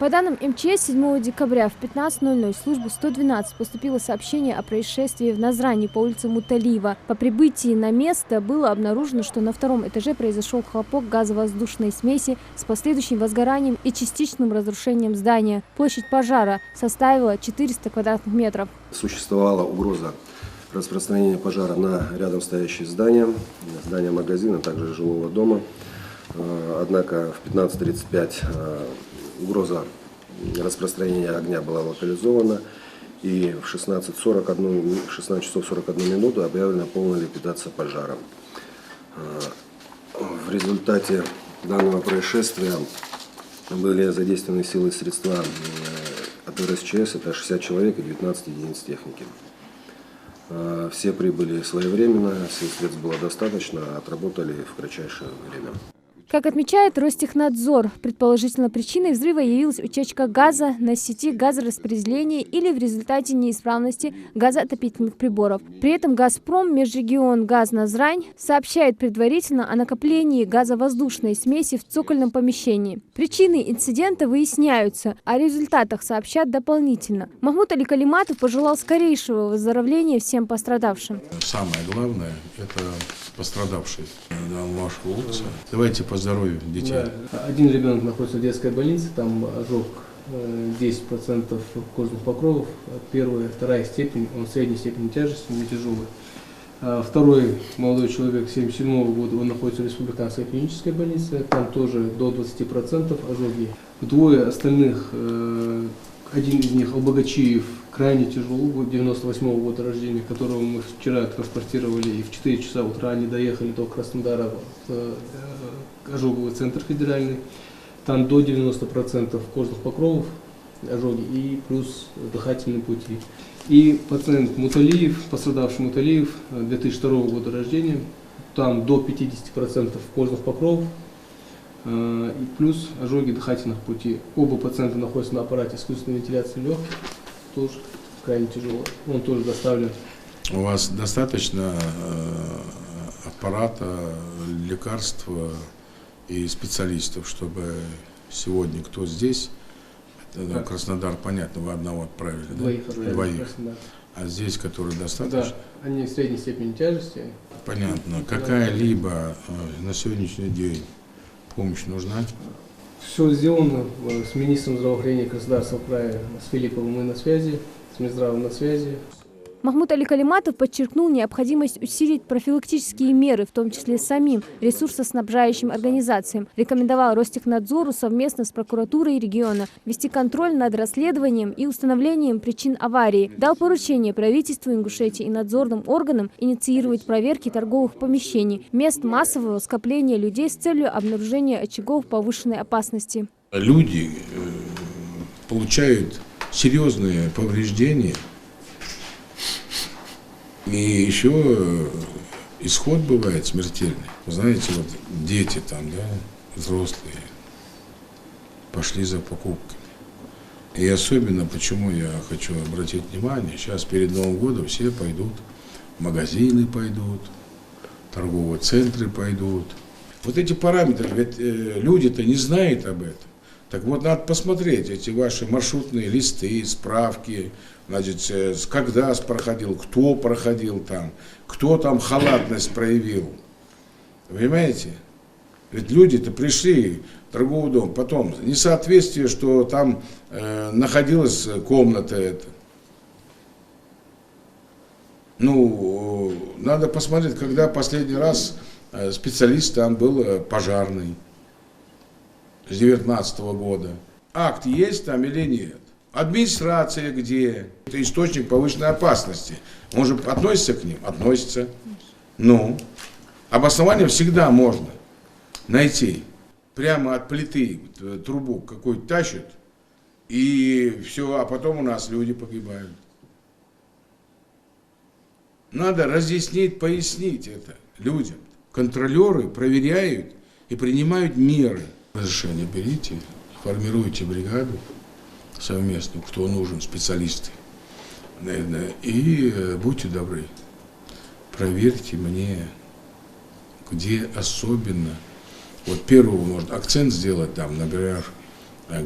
По данным МЧС, 7 декабря в 15:00 в службу 112 поступило сообщение о происшествии в Назране по улице Муталиева. По прибытии на место было обнаружено, что на втором этаже произошел хлопок газовоздушной смеси с последующим возгоранием и частичным разрушением здания. Площадь пожара составила 400 квадратных метров. Существовала угроза распространения пожара на рядом стоящее здание магазина, а также жилого дома. Однако в 15:35 угроза распространения огня была локализована, и в 16 часов 41 минуту объявлена полная ликвидация пожара. В результате данного происшествия были задействованы силы и средства от РСЧС, это 60 человек и 19 единиц техники. Все прибыли своевременно, сил средств было достаточно, отработали в кратчайшее время. Как отмечает Ростехнадзор, предположительно причиной взрыва явилась утечка газа на сети газораспределения или в результате неисправности газоотопительных приборов. При этом «Газпром» Межрегионгаз Назрань сообщает предварительно о накоплении газовоздушной смеси в цокольном помещении. Причины инцидента выясняются, о результатах сообщат дополнительно. Махмуд Аликалиматов пожелал скорейшего выздоровления всем пострадавшим. Самое главное – это пострадавший на вашу улицу. Давайте по здоровью детей. Да. Один ребенок находится в детской больнице, там ожог 10% кожных покровов, первая, вторая степень, он средней степени тяжести, не тяжелый. Второй молодой человек 1977 года, он находится в республиканской клинической больнице, там тоже до 20% ожоги. Двое остальных, один из них Албагачиев, крайне тяжелый, 98 года рождения, которого мы вчера транспортировали, и в 4 часа утра они доехали до Краснодара в ожоговый центр федеральный. Там до 90% кожных покровов ожоги и плюс дыхательные пути. И пациент Муталиев, пострадавший Муталиев, 2002 года рождения, там до 50% кожных покровов и плюс ожоги дыхательных путей. Оба пациента находятся на аппарате искусственной вентиляции легких, тоже крайне тяжело. Он тоже доставлен. У вас достаточно аппарата, лекарств и специалистов, чтобы сегодня кто здесь, это Краснодар, понятно, вы одного отправили, да? Двоих. А здесь, которые достаточно? Да, они в средней степени тяжести. Понятно. Какая-либо на сегодняшний день помощь нужна? Все сделано. С министром здравоохранения Краснодарского края, с Филипповым мы на связи, с Минздравом на связи. Махмуд Аликалиматов подчеркнул необходимость усилить профилактические меры, в том числе самим ресурсоснабжающим организациям. Рекомендовал Ростехнадзору совместно с прокуратурой региона вести контроль над расследованием и установлением причин аварии. Дал поручение правительству Ингушетии и надзорным органам инициировать проверки торговых помещений, мест массового скопления людей с целью обнаружения очагов повышенной опасности. Люди получают серьезные повреждения. И еще исход бывает смертельный. Вы знаете, вот дети там, да, взрослые, пошли за покупками. И особенно, почему я хочу обратить внимание, сейчас перед Новым годом все пойдут, магазины пойдут, торговые центры пойдут. Вот эти параметры, ведь люди-то не знают об этом. Так вот, надо посмотреть эти ваши маршрутные листы, справки, значит, когда проходил, кто там халатность проявил. Понимаете? Ведь люди-то пришли в торговый дом, потом несоответствие, что там находилась комната эта. Ну, надо посмотреть, когда последний раз специалист там был пожарный. С 2019 года. Акт есть там или нет? Администрация где? Это источник повышенной опасности. Он же относится к ним? Относится. Ну, обоснование всегда можно найти. Прямо от плиты трубу какую-то тащат, и все, а потом у нас люди погибают. Надо разъяснить, пояснить это людям. Контролеры проверяют и принимают меры. Разрешение берите, формируйте бригаду совместную, кто нужен, специалисты. И будьте добры, проверьте мне, где особенно. Вот первого можно акцент сделать там, например,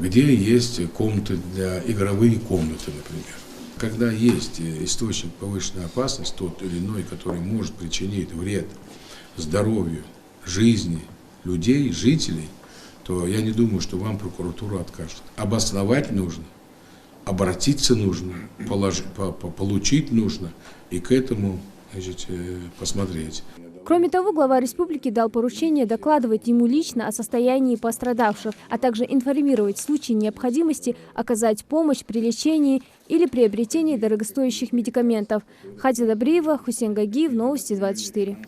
где есть комнаты игровые комнаты, например. Когда есть источник повышенной опасности, тот или иной, который может причинить вред здоровью, жизни людей, жителей, то я не думаю, что вам прокуратура откажет. Обосновать нужно, обратиться нужно, получить нужно и к этому, значит, посмотреть. Кроме того, глава республики дал поручение докладывать ему лично о состоянии пострадавших, а также информировать в случае необходимости оказать помощь при лечении или приобретении дорогостоящих медикаментов. Хадия Добриева, Хусейн Гагиев, Новости 24.